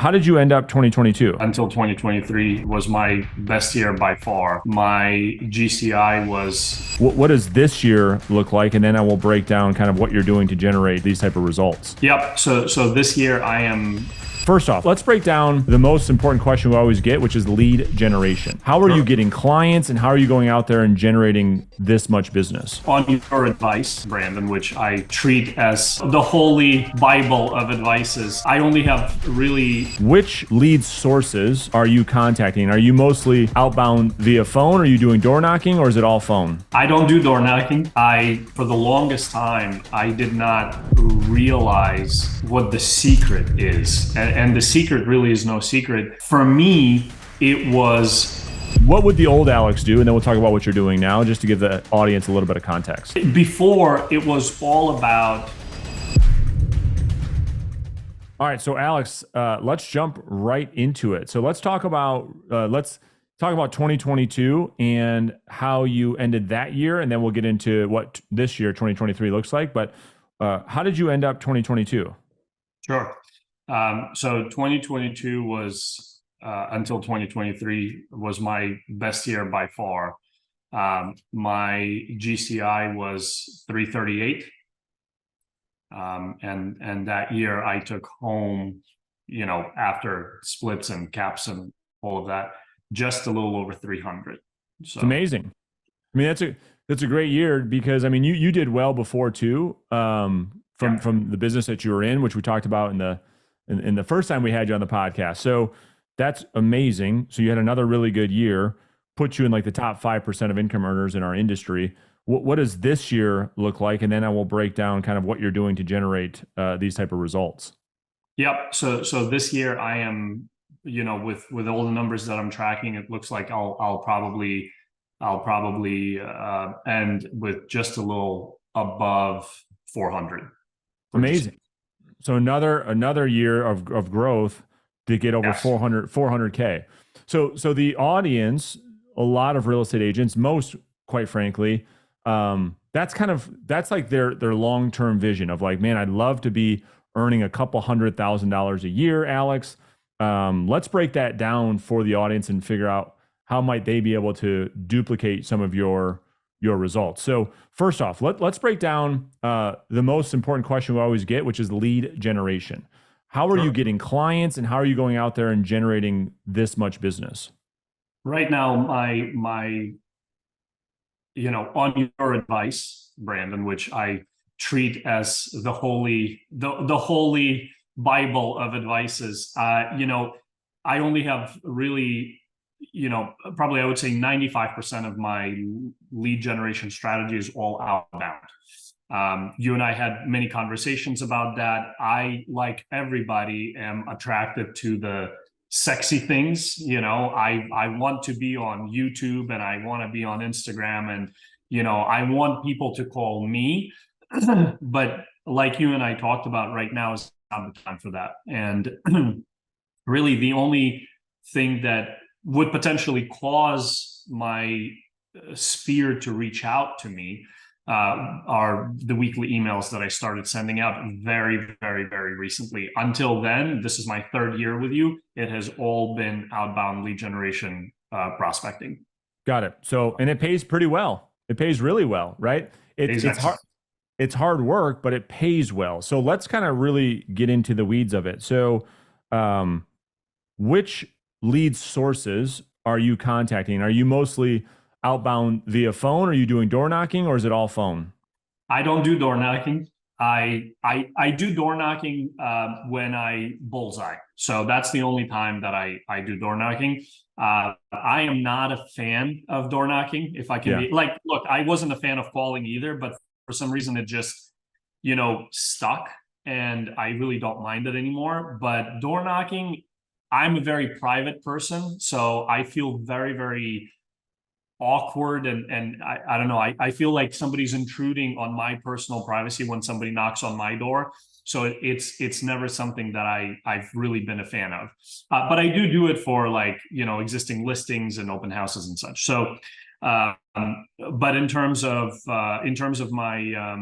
how did you end up 2022? Until 2023 was my best year by far. My GCI was What does this year look like? And then I will break down kind of what you're doing to generate these type of results. yep. So this year I am. First off, let's break down the most important question we always get, which is lead generation. How are you getting clients and how are you going out there and generating this much business? On your advice, Brandon, which I treat as the holy Bible of advices, I only have really. Which lead sources are you contacting? Are you mostly outbound via phone? Are you doing door knocking, or is it all phone? I don't do door knocking. For the longest time, I did not realize what the secret is. And the secret really is no secret. For me, it was. What would the old Alex do? And then we'll talk about what you're doing now, just to give the audience a little bit of context. Before, it was all about. All right, so Alex, let's jump right into it. So let's talk about 2022 and how you ended that year, and then we'll get into what this year, 2023, looks like. But how did you end up 2022? Sure. So 2022 was until 2023 was my best year by far. My GCI was 338. And that year I took home, after splits and caps and all of that, just a little over 300. So it's amazing. I mean, that's a great year because I mean you did well before too, from the business that you were in, which we talked about in the first time we had you on the podcast. So that's amazing. So you had another really good year, put you in like the top 5% of income earners in our industry. What does this year look like? And then I will break down kind of what you're doing to generate these type of results. Yep. So this year I am, with all the numbers that I'm tracking, it looks like I'll probably end with just a little above 400. Amazing. So another year of growth to get over 400K. So the audience, a lot of real estate agents, most quite frankly, that's like their long-term vision of like, man, I'd love to be earning a couple $100,000 a year, Alex. Let's break that down for the audience and figure out how might they be able to duplicate some of your results. So first off, let's break down the most important question we always get, which is lead generation. How are you getting clients and how are you going out there and generating this much business? Right now, my on your advice, Brandon, which I treat as the holy Bible of advices, I only have really, probably I would say 95% of my lead generation strategy is all outbound. You and I had many conversations about that. I, like everybody, am attracted to the sexy things. I want to be on YouTube and I want to be on Instagram, and I want people to call me. But like you and I talked about, right now is not the time for that. And really the only thing that would potentially cause my sphere to reach out to me are the weekly emails that I started sending out very, very, very recently. Until then, this is my third year with you. It has all been outbound lead generation prospecting. Got it. So, and it pays pretty well. It pays really well, right? It's hard. It's hard work, but it pays well. So let's kind of really get into the weeds of it. So, which lead sources are you contacting? Are you mostly outbound via phone? Are you doing door knocking, or is it all phone? I don't do door knocking. I do door knocking when I bullseye. So that's the only time that I do door knocking. I am not a fan of door knocking. If I can be like, look, I wasn't a fan of calling either, but for some reason it just, stuck, and I really don't mind it anymore. But door knocking, I'm a very private person, so I feel very, very awkward, and I don't know, I feel like somebody's intruding on my personal privacy when somebody knocks on my door. So it's never something that I've really been a fan of, but I do it for, like, existing listings and open houses and such. So but in terms of my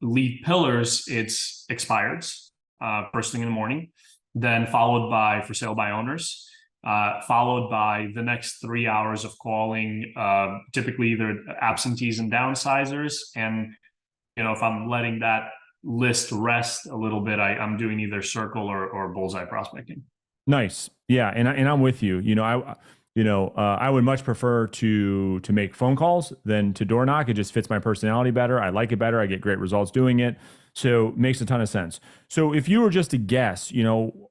lead pillars, it's expireds first thing in the morning. then followed by for sale by owners, followed by the next 3 hours of calling, typically either absentees and downsizers. And, if I'm letting that list rest a little bit, I'm doing either circle or bullseye prospecting. Nice. Yeah. And I'm with you. I would much prefer to make phone calls than to door knock. It just fits my personality better. I like it better. I get great results doing it. So it makes a ton of sense. So if you were just to guess,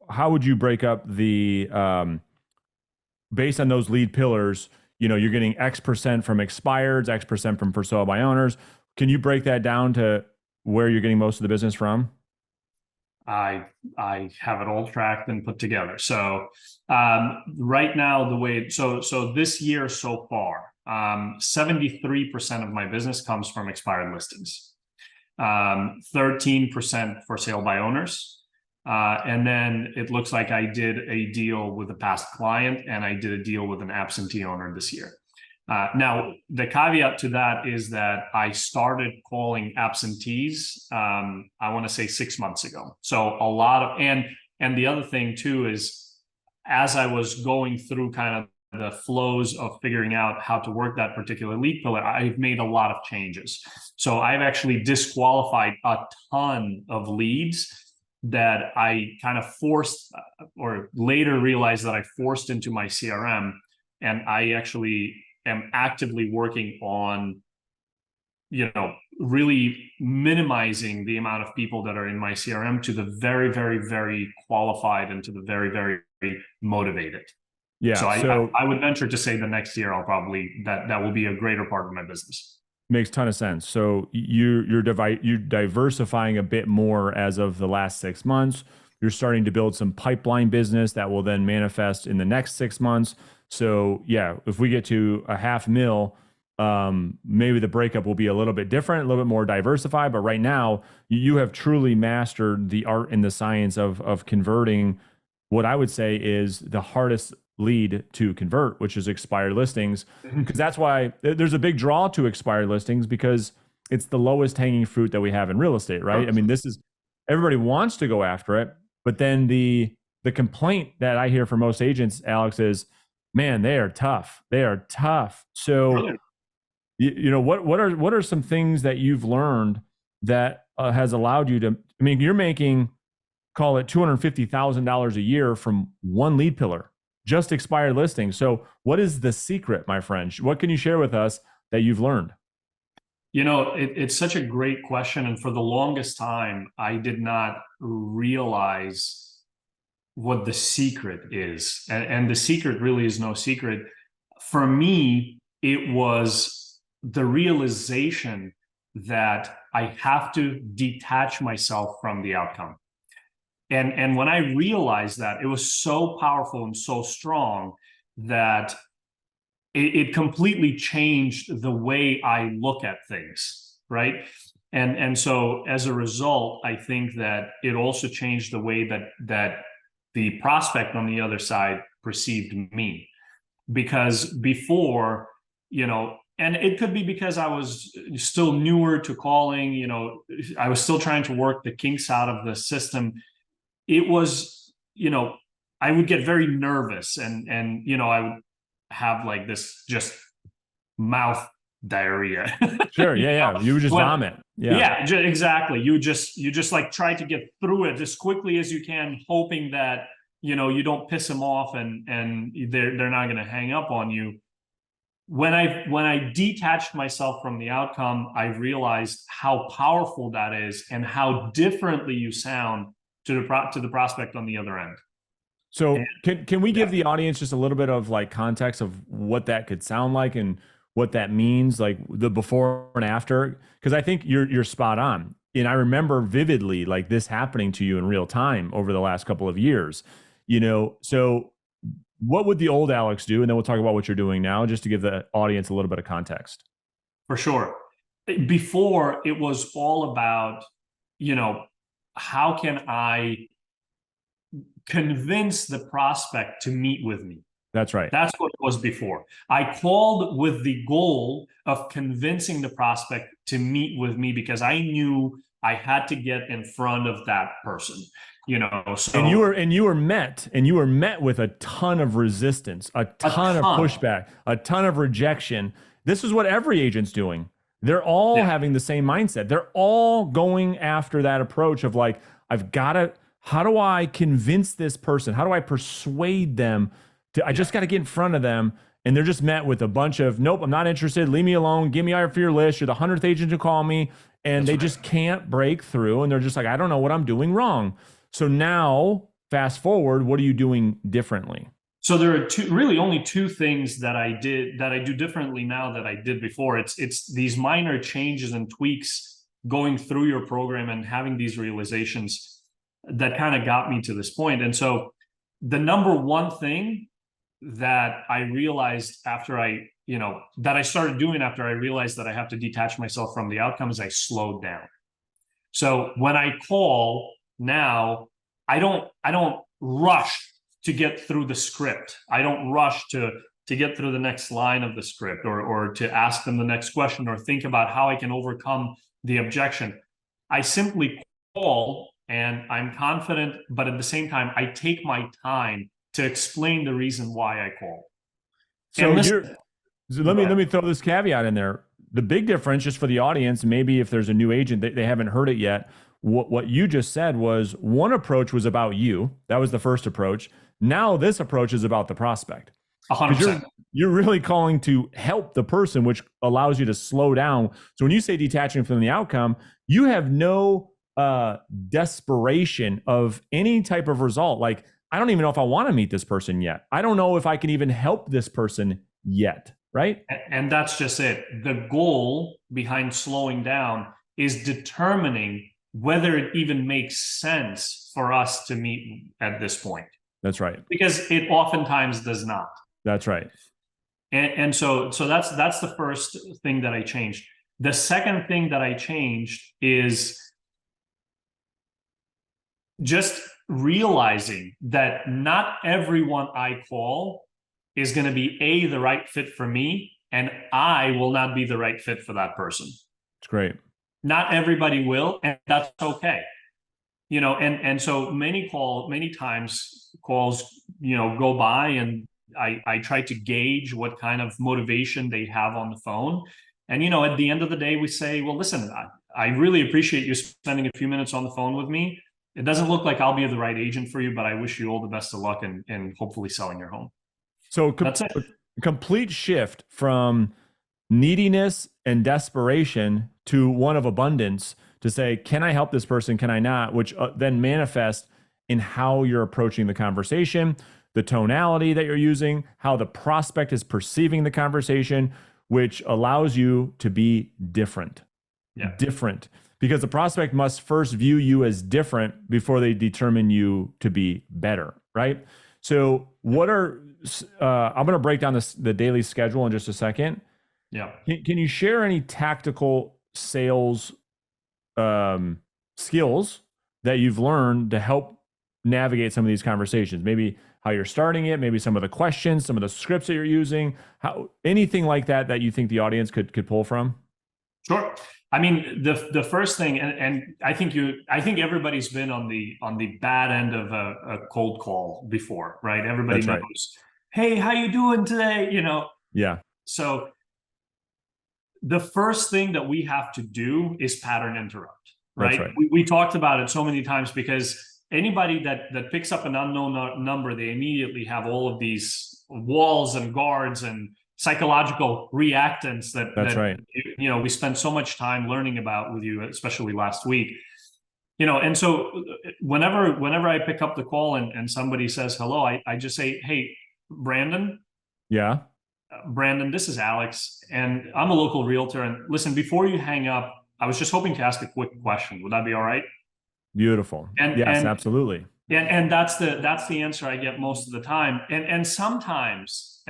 how would you break up the, based on those lead pillars, you're getting X% from expireds, X% from for sale by owners. Can you break that down to where you're getting most of the business from? I have it all tracked and put together. So right now, so this year so far, 73% of my business comes from expired listings, 13% for sale by owners. And then it looks like I did a deal with a past client and I did a deal with an absentee owner this year. Now, the caveat to that is that I started calling absentees, I want to say 6 months ago. So a lot of, and the other thing too is, as I was going through kind of the flows of figuring out how to work that particular lead pillar, I've made a lot of changes. So I've actually disqualified a ton of leads that I kind of forced, or later realized that I forced into my CRM. And I actually am actively working on, really minimizing the amount of people that are in my CRM to the very, very, very qualified and to the very, very motivated. Yeah. So I would venture to say the next year I'll probably, that will be a greater part of my business. Makes a ton of sense. So you're diversifying a bit more as of the last 6 months. You're starting to build some pipeline business that will then manifest in the next 6 months. So yeah, if we get to a $500,000, maybe the breakup will be a little bit different, a little bit more diversified. But right now, you have truly mastered the art and the science of converting what I would say is the hardest lead to convert, which is expired listings. Because that's why there's a big draw to expired listings, because it's the lowest hanging fruit that we have in real estate, right? I mean, everybody wants to go after it, but then the complaint that I hear from most agents, Alex, is, man, they are tough. They are tough. So, what are some things that you've learned that has allowed you to? I mean, you're making, call it $250,000 a year from one lead pillar, just expired listings. So, what is the secret, my friend? What can you share with us that you've learned? It's such a great question, and for the longest time, I did not realize what the secret is. And the secret really is no secret. For me, it was the realization that I have to detach myself from the outcome. And when I realized that, it was so powerful and so strong that it completely changed the way I look at things, right? And so as a result, I think that it also changed the way that the prospect on the other side perceived me. Because before, and it could be because I was still newer to calling, I was still trying to work the kinks out of the system. It was, I would get very nervous and I would have like this just mouth diarrhea. Sure. Yeah. You would just vomit. Yeah, exactly. You just like try to get through it as quickly as you can, hoping that, you don't piss them off and they're not going to hang up on you. When I detached myself from the outcome, I realized how powerful that is and how differently you sound to the prospect on the other end. So can we give the audience just a little bit of like context of what that could sound like and what that means, like the before and after? Because I think you're spot on. And I remember vividly like this happening to you in real time over the last couple of years. So what would the old Alex do? And then we'll talk about what you're doing now, just to give the audience a little bit of context. For sure. Before, it was all about, how can I convince the prospect to meet with me? That's right. That's what it was before. I called with the goal of convincing the prospect to meet with me because I knew I had to get in front of that person. So And you were met with a ton of resistance, a ton of pushback, a ton of rejection. This is what every agent's doing. They're all having the same mindset. They're all going after that approach of like, how do I convince this person? How do I persuade them I just got to get in front of them. And they're just met with a bunch of, nope, I'm not interested. Leave me alone. Give me off your list. You're the 100th agent to call me. And they just can't break through. And they're just like, I don't know what I'm doing wrong. So now, fast forward, what are you doing differently? So there are only two things that I do differently now that I did before. It's these minor changes and tweaks going through your program and having these realizations that kind of got me to this point. And so the number one thing that I realized that I started doing after I realized that I have to detach myself from the outcome is I slowed down. So when I call now, I don't rush to get through the script. I don't rush to get through the next line of the script or to ask them the next question or think about how I can overcome the objection. I simply call and I'm confident, but at the same time, I take my time to explain the reason why I call. So let me throw this caveat in there. The big difference, just for the audience, maybe if there's a new agent that they haven't heard it yet, what you just said was one approach was about you. That was the first approach. Now this approach is about the prospect. 100%. You're really calling to help the person, which allows you to slow down. So when you say detaching from the outcome, you have no desperation of any type of result. Like, I don't even know if I want to meet this person yet. I don't know if I can even help this person yet, right? And that's just it. The goal behind slowing down is determining whether it even makes sense for us to meet at this point. That's right. Because it oftentimes does not. That's right. And so that's the first thing that I changed. The second thing that I changed is just realizing that not everyone I call is going to be the right fit for me, and I will not be the right fit for that person. It's great. Not everybody will, and that's okay. And so many times calls, go by, and I try to gauge what kind of motivation they have on the phone. And, at the end of the day, we say, well, listen, I really appreciate you spending a few minutes on the phone with me. It doesn't look like I'll be the right agent for you, but I wish you all the best of luck in hopefully selling your home. So that's it. A complete shift from neediness and desperation to one of abundance to say, can I help this person? Can I not? Which then manifests in how you're approaching the conversation, the tonality that you're using, how the prospect is perceiving the conversation, which allows you to be different. Yeah. Different. Because the prospect must first view you as different before they determine you to be better, right? So what are, I'm going to break down the daily schedule in just a second. Yeah. Can you share any tactical sales skills that you've learned to help navigate some of these conversations? Maybe how you're starting it, maybe some of the questions, some of the scripts that you're using, anything like that you think the audience could pull from? Sure. I mean, the first thing, and I think everybody's been on the bad end of a cold call before, right? Everybody knows, right. Hey, how you doing today? Yeah. So the first thing that we have to do is pattern interrupt, right? We talked about it so many times, because anybody that picks up an unknown number, they immediately have all of these walls and guards and psychological reactants that right. We spend so much time learning about with you, especially last week. And so whenever I pick up the call and somebody says hello, I just say, hey, Brandon. Yeah. Brandon, this is Alex, and I'm a local realtor. And listen, before you hang up, I was just hoping to ask a quick question. Would that be all right? Beautiful. Yes, absolutely. And that's the answer I get most of the time. And sometimes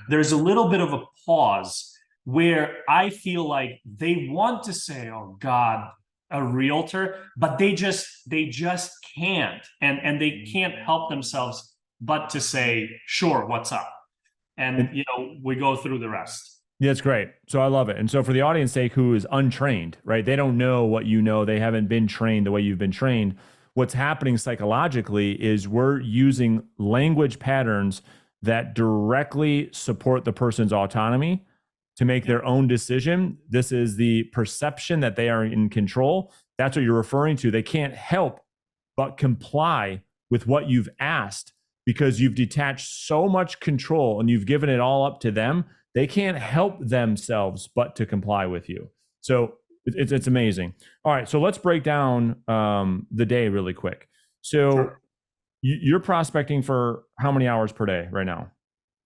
there's a little bit of a pause where I feel like they want to say, oh God, a realtor, but they just can't. And they can't help themselves but to say, sure, what's up? And we go through the rest. Yeah, it's great. So I love it. And so for the audience sake who is untrained, right? They don't know what you know. They haven't been trained the way you've been trained. what's happening psychologically is we're using language patterns that directly support the person's autonomy to make their own decision. This is the perception that they are in control. That's what you're referring to. They can't help but comply with what you've asked because you've detached so much control and you've given it all up to them. They can't help themselves but to comply with you. So it's amazing. All right, so let's break down the day really quick. So Sure. you're prospecting for how many hours per day right now?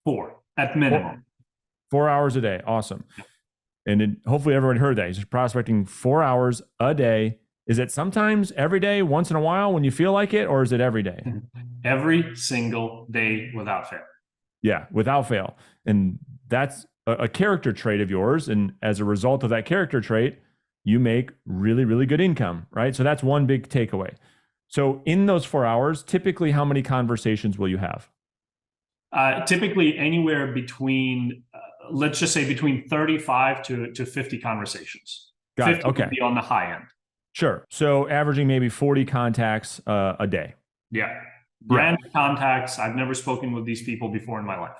4 at minimum. 4 hours a day. Awesome. And hopefully everyone heard that. He's prospecting 4 hours a day. Is it sometimes every day, once in a while when you feel like it, or is it every day? Every single day without fail. Yeah, without fail. And that's a character trait of yours. And as a result of that character trait, you make really, really good income, right? So that's one big takeaway. So in those 4 hours, typically how many conversations will you have? Typically anywhere between, let's just say between 35 to 50 conversations. Got 50 it. Okay. would be on the high end. Sure. So averaging maybe 40 contacts a day. Yeah. Brand contacts. I've never spoken with these people before in my life.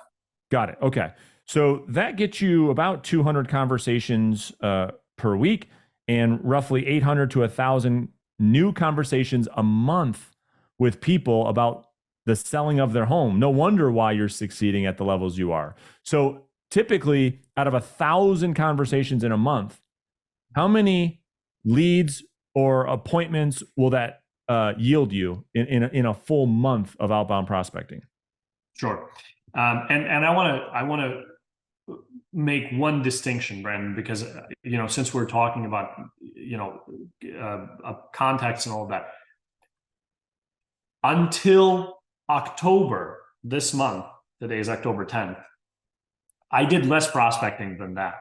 Got it. Okay. So that gets you about 200 conversations per week and roughly 800 to 1,000 new conversations a month with people about the selling of their home. No wonder why you're succeeding at the levels you are. So typically out of 1,000 conversations in a month, how many leads or appointments will that yield you in a full month of outbound prospecting? Sure. And I want to make one distinction, Brandon, because since we're talking about contacts and all of that, until October this month, today is October 10th, I did less prospecting than that.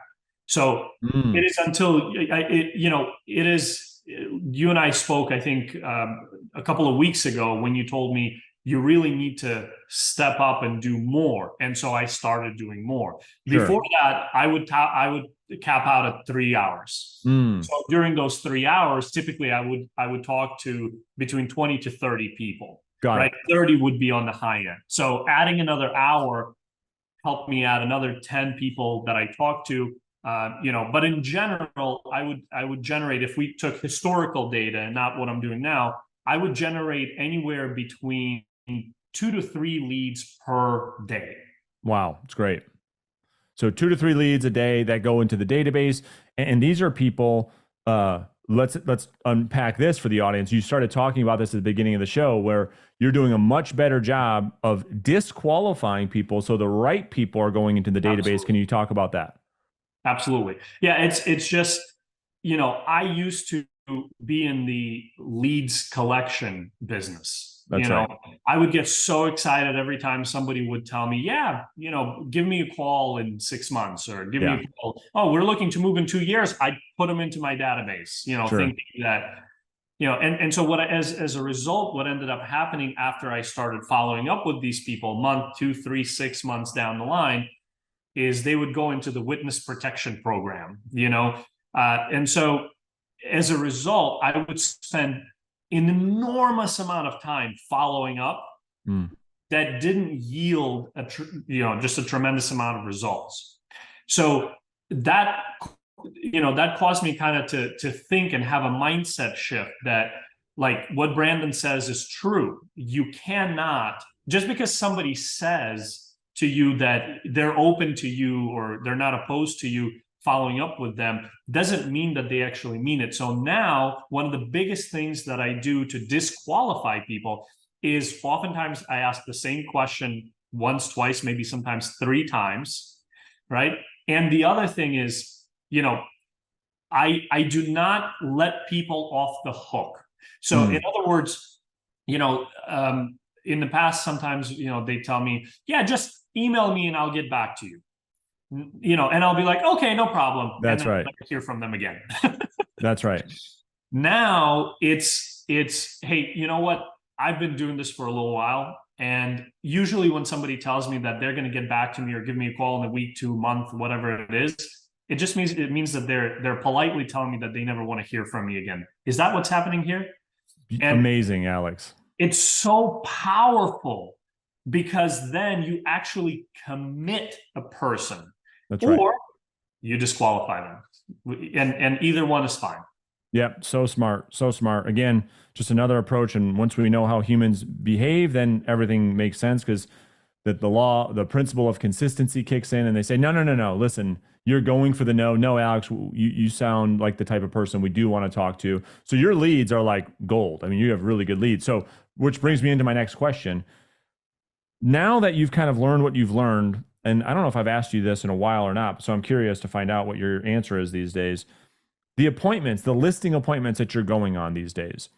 So it is until it is. You and I spoke, I think, a couple of weeks ago when you told me you really need to step up and do more, and so I started doing more. Sure. Before that, I would cap out at 3 hours. So during those 3 hours, typically I would talk to between 20 to 30 people. Got right, it. 30 would be on the high end. So adding another hour helped me add another 10 people that I talked to. But in general, I would generate, if we took historical data and not what I'm doing now, I would generate anywhere between 2 to 3 leads per day. Wow, it's great. So 2 to 3 leads a day that go into the database, and these are people. Let's unpack this for the audience. You started talking about this at the beginning of the show, where you're doing a much better job of disqualifying people, so the right people are going into the database. Absolutely. Can you talk about that? Absolutely. Yeah, it's just, I used to be in the leads collection business. That's right. I would get so excited every time somebody would tell me, yeah, give me a call in 6 months, or give me a call. Oh, we're looking to move in 2 years. I put them into my database, Sure. thinking that, and so as a result, what ended up happening after I started following up with these people, month, 2, 3, 6 months down the line, is they would go into the witness protection program, and so as a result, I would spend an enormous amount of time following up that didn't yield just a tremendous amount of results. So that caused me kind of to think and have a mindset shift that, like what Brandon says is true. You cannot, just because somebody says to you that they're open to you or they're not opposed to you following up with them, doesn't mean that they actually mean it. So now one of the biggest things that I do to disqualify people is oftentimes I ask the same question once, twice, maybe sometimes 3 times, right? And the other thing is, I do not let people off the hook. So in other words, in the past, sometimes, they tell me, yeah, just email me and I'll get back to you. And I'll be like, okay, no problem. That's and then right. I hear from them again. That's right. Now it's, hey, you know what? I've been doing this for a little while. And usually when somebody tells me that they're going to get back to me or give me a call in a week, 2 month, whatever it is, it means that they're politely telling me that they never want to hear from me again. Is that what's happening here? And Amazing, Alex. it's so powerful because then you actually commit a person, That's right. or you disqualify them. And either one is fine. Yep. So smart. So smart. Again, just another approach. And once we know how humans behave, then everything makes sense because the law, the principle of consistency kicks in and they say, no, no, no, no. Listen, you're going for the no. No, Alex, you sound like the type of person we do want to talk to. So your leads are like gold. I mean, you have really good leads. So, which brings me into my next question. Now that you've kind of learned what you've learned, and I don't know if I've asked you this in a while or not, so I'm curious to find out what your answer is these days. The appointments, the listing appointments that you're going on these days,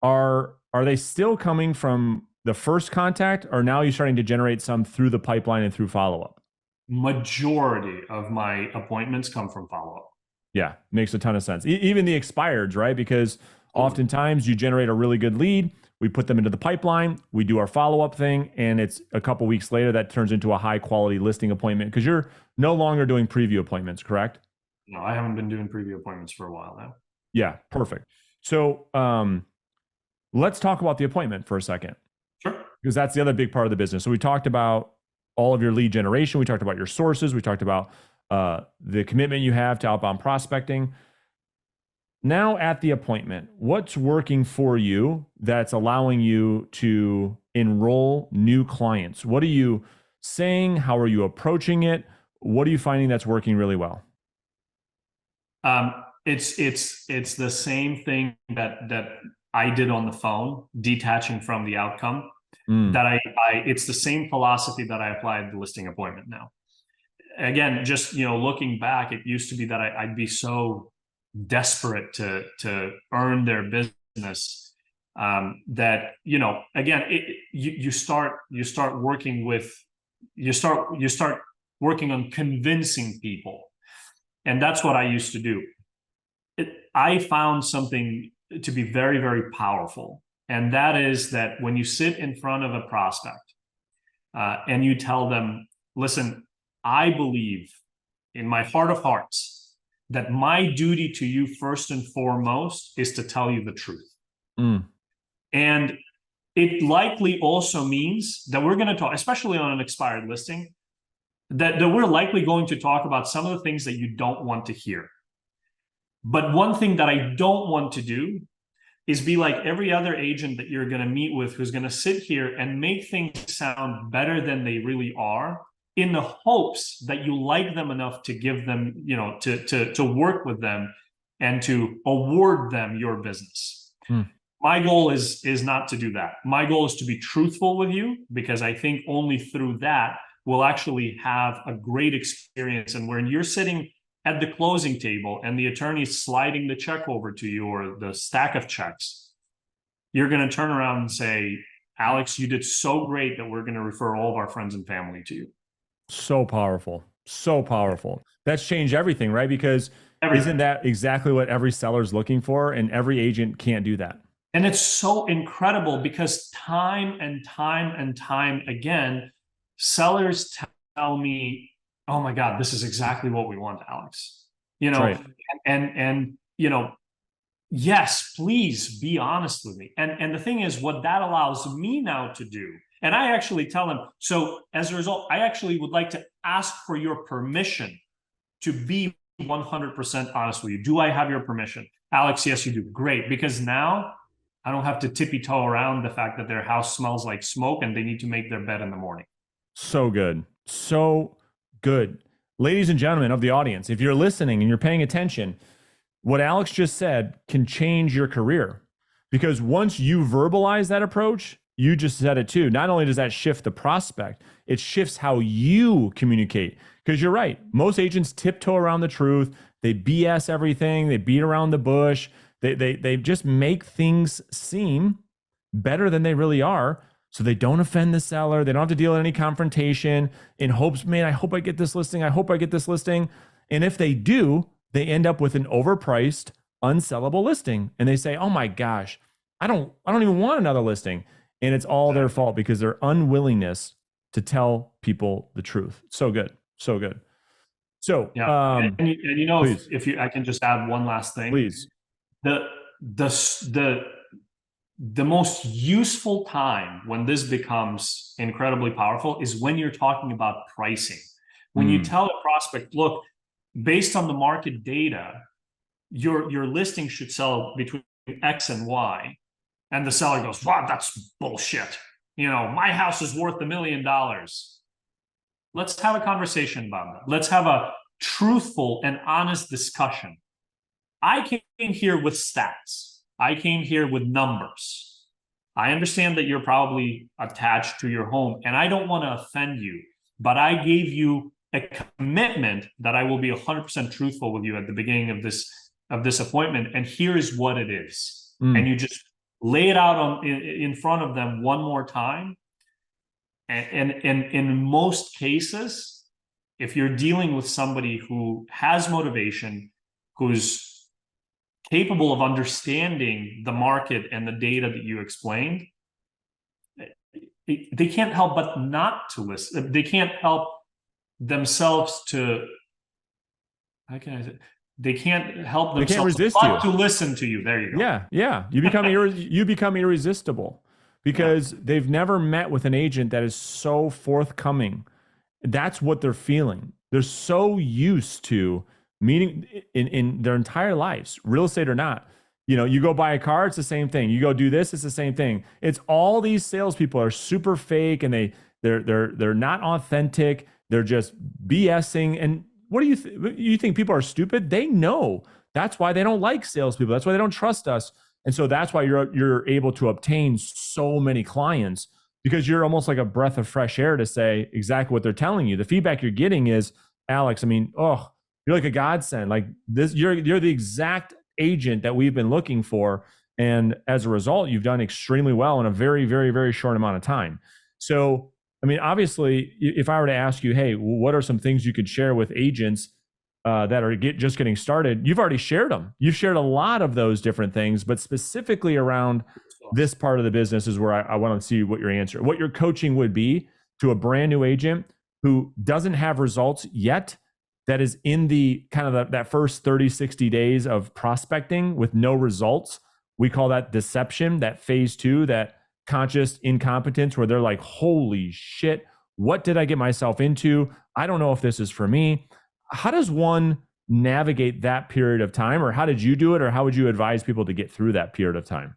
are they still coming from the first contact, or now you're starting to generate some through the pipeline and through follow-up? Majority of my appointments come from follow-up. Yeah, makes a ton of sense. Even the expireds, right? Because oftentimes you generate a really good lead, we put them into the pipeline, we do our follow-up thing, and it's a couple weeks later that turns into a high-quality listing appointment because you're no longer doing preview appointments, correct? No, I haven't been doing preview appointments for a while now. Yeah, perfect. So let's talk about the appointment for a second. Sure. Because that's the other big part of the business. So we talked about all of your lead generation. We talked about your sources. We talked about the commitment you have to outbound prospecting. Now at the appointment, what's working for you that's allowing you to enroll new clients? What are you saying? How are you approaching it? What are you finding that's working really well? It's the same thing that I did on the phone, detaching from the outcome. That I it's the same philosophy that I applied the listing appointment now. Again, just looking back, it used to be that I'd be so desperate to earn their business that again you start working with you start working on convincing people, and that's what I used to do. I found something to be very, very powerful, and that is that when you sit in front of a prospect and you tell them, listen, I believe in my heart of hearts that my duty to you first and foremost is to tell you the truth. And it likely also means that we're going to talk, especially on an expired listing, that we're likely going to talk about some of the things that you don't want to hear. But one thing that I don't want to do is be like every other agent that you're going to meet with who's going to sit here and make things sound better than they really are in the hopes that you like them enough to give them, to work with them and to award them your business. My goal is not to do that. My goal is to be truthful with you, because I think only through that we'll actually have a great experience. And when you're sitting at the closing table and the attorney's sliding the check over to you, or the stack of checks, you're going to turn around and say, Alex, you did so great that we're going to refer all of our friends and family to you. So powerful. So powerful. That's changed everything, right? Because isn't that exactly what every seller's looking for? And every agent can't do that. And it's so incredible because time and time and time again, sellers tell me, oh my God, this is exactly what we want, Alex. Right. And yes, please be honest with me. And the thing is, what that allows me now to do, and I actually tell them, so as a result, I actually would like to ask for your permission to be 100% honest with you. Do I have your permission? Alex, yes, you do. Great. Because now I don't have to tippy-toe around the fact that their house smells like smoke and they need to make their bed in the morning. So good. So good. Ladies and gentlemen of the audience, if you're listening and you're paying attention, what Alex just said can change your career, because once you verbalize that approach, you just said it too. Not only does that shift the prospect, it shifts how you communicate. Because you're right. Most agents tiptoe around the truth. They BS everything. They beat around the bush. They just make things seem better than they really are. So they don't offend the seller. They don't have to deal with any confrontation in hopes, man, I hope I get this listing. I hope I get this listing. And if they do, they end up with an overpriced, unsellable listing. And they say, oh my gosh, I don't even want another listing. And it's all their fault because their unwillingness to tell people the truth. So good. So good. So, yeah. Please. if you, I can just add one last thing. Please. The the most useful time when this becomes incredibly powerful is when you're talking about pricing. When you tell a prospect, look, based on the market data, your listing should sell between X and Y. And the seller goes, wow, that's bullshit. My house is worth $1 million. Let's have a conversation about that. Let's have a truthful and honest discussion. I came here with stats. I came here with numbers. I understand that you're probably attached to your home, and I don't want to offend you, but I gave you a commitment that I will be 100% truthful with you at the beginning of this appointment, and here is what it is. And you just lay it out in front of them one more time. And in most cases, if you're dealing with somebody who has motivation, who's capable of understanding the market and the data that you explained, they can't help but not to listen. They can't help themselves to, how can I say, they can't help themselves but to listen to you. There you go. Yeah. You become irresistible because they've never met with an agent that is so forthcoming. That's what they're feeling. They're so used to meeting in their entire lives, real estate or not. You go buy a car, it's the same thing. You go do this, it's the same thing. It's all these salespeople are super fake and they're not authentic. They're just BSing. And what do you think people are stupid? They know. That's why they don't like salespeople. That's why they don't trust us. And so that's why you're able to obtain so many clients, because you're almost like a breath of fresh air to say exactly what they're telling you. The feedback you're getting is, Alex, you're like a godsend. Like this, you're the exact agent that we've been looking for. And as a result, you've done extremely well in a very, very, very short amount of time. So, obviously, if I were to ask you, hey, what are some things you could share with agents that are just getting started? You've already shared them. You've shared a lot of those different things, but specifically around this part of the business is where I want to see what your coaching would be to a brand new agent who doesn't have results yet, that is in the kind of that first 30, 60 days of prospecting with no results. We call that deception, that phase 2, that conscious incompetence, where they're like, holy shit, what did I get myself into? I don't know if this is for me. How does one navigate that period of time, or how did you do it, or how would you advise people to get through that period of time?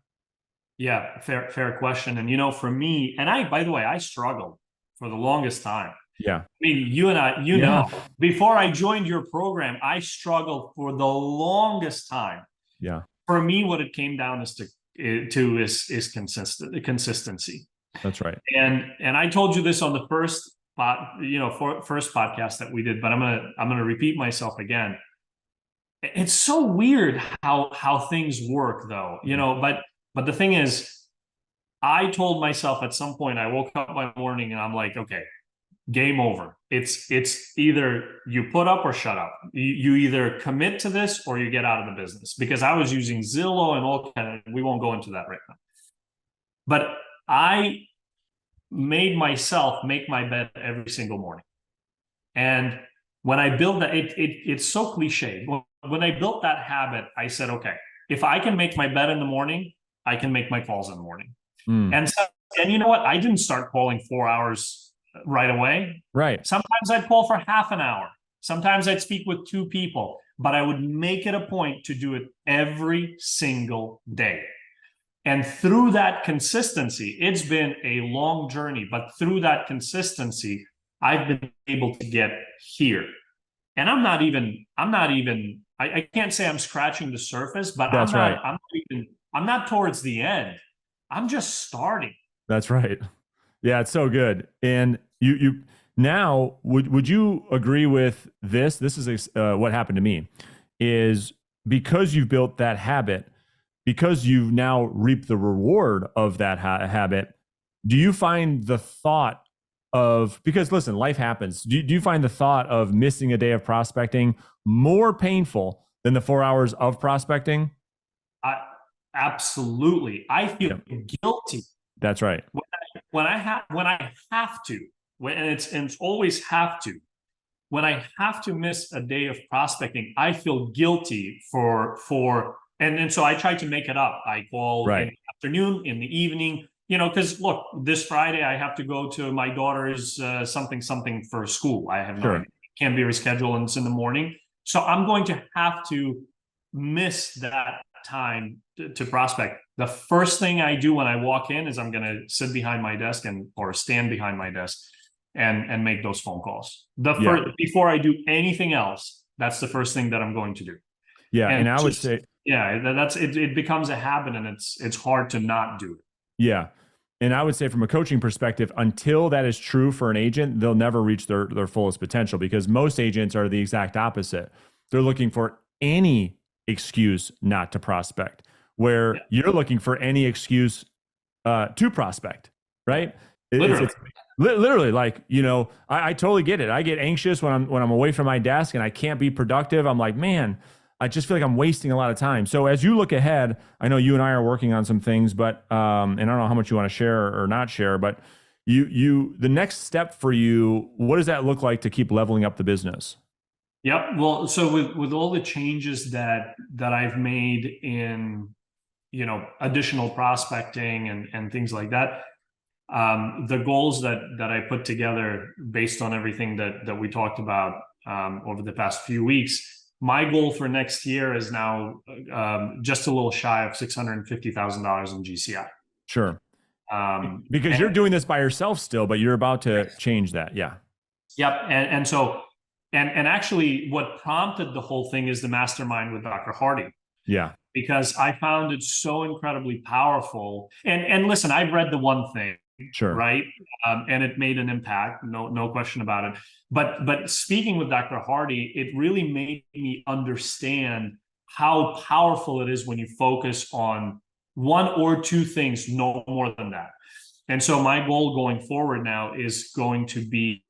Yeah, fair question. And for me, and by the way, I struggled for the longest time. Yeah. You and I, know, before I joined your program, I struggled for the longest time. Yeah. For me, what it came down is consistency. That's right. And I told you this on the first podcast that we did, but I'm gonna repeat myself again. It's so weird how things work, though. But the thing is, I told myself at some point, I woke up one morning and I'm like, okay, game over. It's either you put up or shut up. You either commit to this or you get out of the business, because I was using Zillow and all kind of, we won't go into that right now. But I made myself make my bed every single morning. And when I built that, it's so cliche. When I built that habit, I said, okay, if I can make my bed in the morning, I can make my calls in the morning. And you know what? I didn't start calling 4 hours right away. Right. Sometimes I'd call for half an hour. Sometimes I'd speak with 2 people, but I would make it a point to do it every single day. And through that consistency, it's been a long journey, but through that consistency, I've been able to get here. And I can't say I'm scratching the surface, but I'm not towards the end. I'm just starting. That's right. Yeah, it's so good. And you now, would you agree with this? This is what happened to me, is because you've built that habit, because you've now reaped the reward of that habit. Do you find the thought of, because listen, life happens. Do you find the thought of missing a day of prospecting more painful than the 4 hours of prospecting? Absolutely. I feel guilty. That's right. When I have to, and it's always have to, when I have to miss a day of prospecting, I feel guilty and so I try to make it up. I call in the afternoon, in the evening, because look, this Friday I have to go to my daughter's something for school. I have no idea. It can't be rescheduled, and it's in the morning. So I'm going to have to miss that time to prospect. The first thing I do when I walk in is I'm going to sit behind my desk or stand behind my desk and make those phone calls. Before I do anything else, that's the first thing that I'm going to do. Yeah, and I would say, that's it. It becomes a habit, and it's hard to not do it. Yeah. And I would say from a coaching perspective, until that is true for an agent, they'll never reach their fullest potential, because most agents are the exact opposite. They're looking for any excuse not to prospect, where you're looking for any excuse to prospect, right? Literally. It's literally like, I totally get it. I get anxious when I'm away from my desk and I can't be productive. I'm like, man, I just feel like I'm wasting a lot of time. So as you look ahead, I know you and I are working on some things, but and I don't know how much you want to share or not share, but the next step for you, what does that look like to keep leveling up the business? Yep. Well, so with all the changes that I've made in, additional prospecting and things like that, the goals that I put together based on everything that we talked about over the past few weeks, my goal for next year is now just a little shy of $650,000 in GCI. Sure. Because you're doing this by yourself still, but you're about to change that. Yeah. Yep. And so, and actually what prompted the whole thing is the mastermind with Dr. Hardy. Yeah. Because I found it so incredibly powerful. And listen, I've read the one thing. Sure. Right. And it made an impact. No question about it. But speaking with Dr. Hardy, it really made me understand how powerful it is when you focus on one or two things, no more than that. And so my goal going forward now is going to be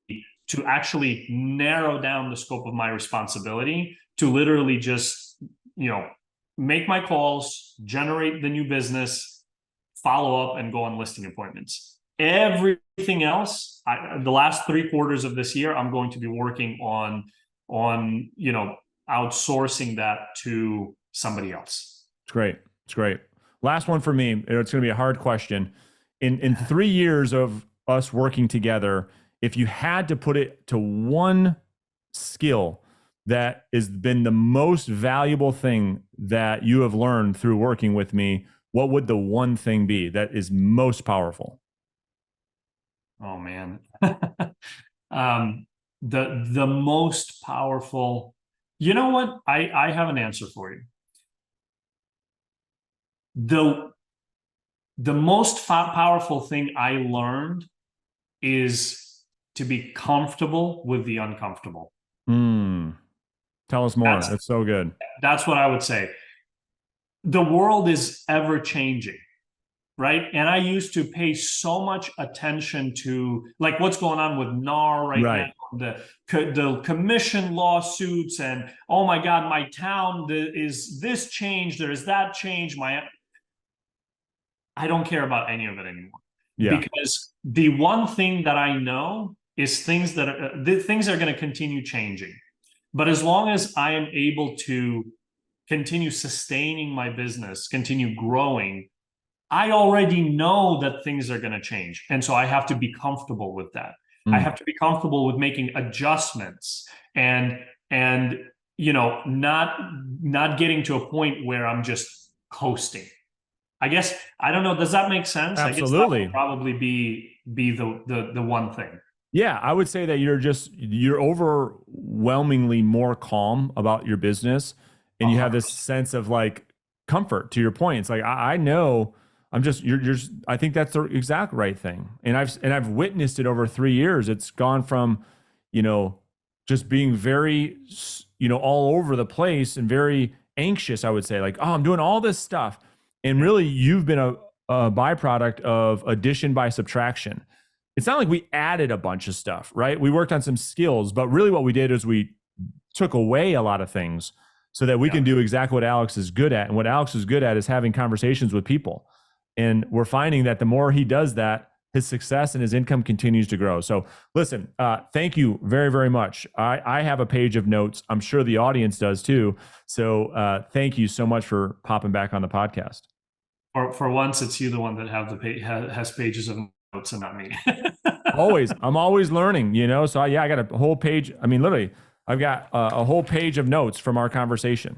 to actually narrow down the scope of my responsibility to literally just, make my calls, generate the new business, follow up, and go on listing appointments. Everything else, the last 3 quarters of this year, I'm going to be working on outsourcing that to somebody else. It's great. It's great. Last one for me. It's going to be a hard question. In 3 years of us working together, if you had to put it to one skill that has been the most valuable thing that you have learned through working with me, what would the one thing be that is most powerful? Oh man. The most powerful, you know what? I have an answer for you. The most powerful thing I learned is to be comfortable with the uncomfortable. Tell us more. That's so good. That's what I would say. The world is ever changing. Right. And I used to pay so much attention to like what's going on with NAR now, the commission lawsuits, and oh my God, my town is this change, there is that change. I don't care about any of it anymore. Yeah. Because the one thing that I know is things are going to continue changing. But as long as I am able to continue sustaining my business, continue growing, I already know that things are going to change. And so I have to be comfortable with that. I have to be comfortable with making adjustments and not getting to a point where I'm just coasting. I guess, I don't know. Does that make sense? Absolutely. I guess that would probably be the one thing. Yeah, I would say that you're overwhelmingly more calm about your business, and you have this sense of like comfort. To your point, it's like I know I think that's the exact right thing. And I've witnessed it over 3 years. It's gone from, just being very, all over the place and very anxious, I would say, like, oh, I'm doing all this stuff. And really you've been a byproduct of addition by subtraction. It's not like we added a bunch of stuff, right? We worked on some skills, but really what we did is we took away a lot of things so that we can do exactly what Alex is good at. And what Alex is good at is having conversations with people. And we're finding that the more he does that, his success and his income continues to grow. So listen, thank you very, very much. I have a page of notes. I'm sure the audience does too. So thank you so much for popping back on the podcast. For once, it's you the one that have the has pages of notes and not me. Always, I'm always learning, you know. So yeah, I got a whole page. I mean, literally, I've got a whole page of notes from our conversation.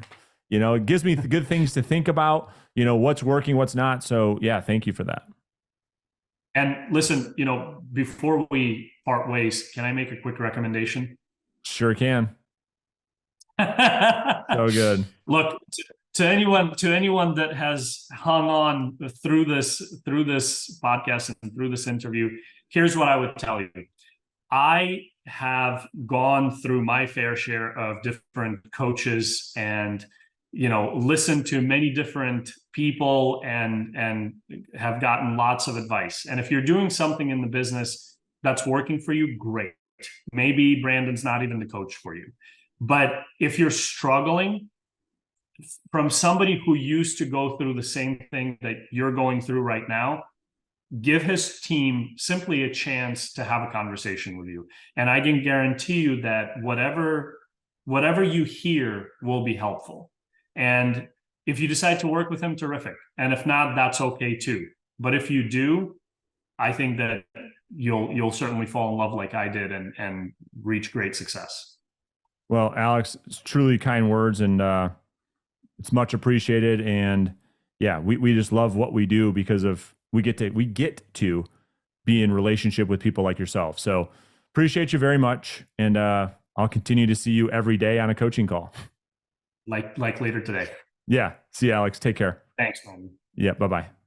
You know, it gives me good things to think about. You know, what's working, what's not. So yeah, thank you for that. And listen, you know, before we part ways, can I make a quick recommendation? Sure can. So good. Look, to anyone that has hung on through this podcast and through this interview, here's what I would tell you. I have gone through my fair share of different coaches and, you know, listened to many different people and have gotten lots of advice. And if you're doing something in the business that's working for you, great. Maybe Brandon's not even the coach for you. But if you're struggling, from somebody who used to go through the same thing that you're going through right now, give his team simply a chance to have a conversation with you. And I can guarantee you that whatever you hear will be helpful. And if you decide to work with him, terrific. And if not, that's okay too. But if you do, I think that you'll certainly fall in love like I did and reach great success. Well, Alex, it's truly kind words, and it's much appreciated. And yeah, we just love what we do because of we get to be in relationship with people like yourself. So appreciate you very much, and I'll continue to see you every day on a coaching call. Like later today. Yeah. See you, Alex. Take care. Thanks, man. Yeah. Bye-bye.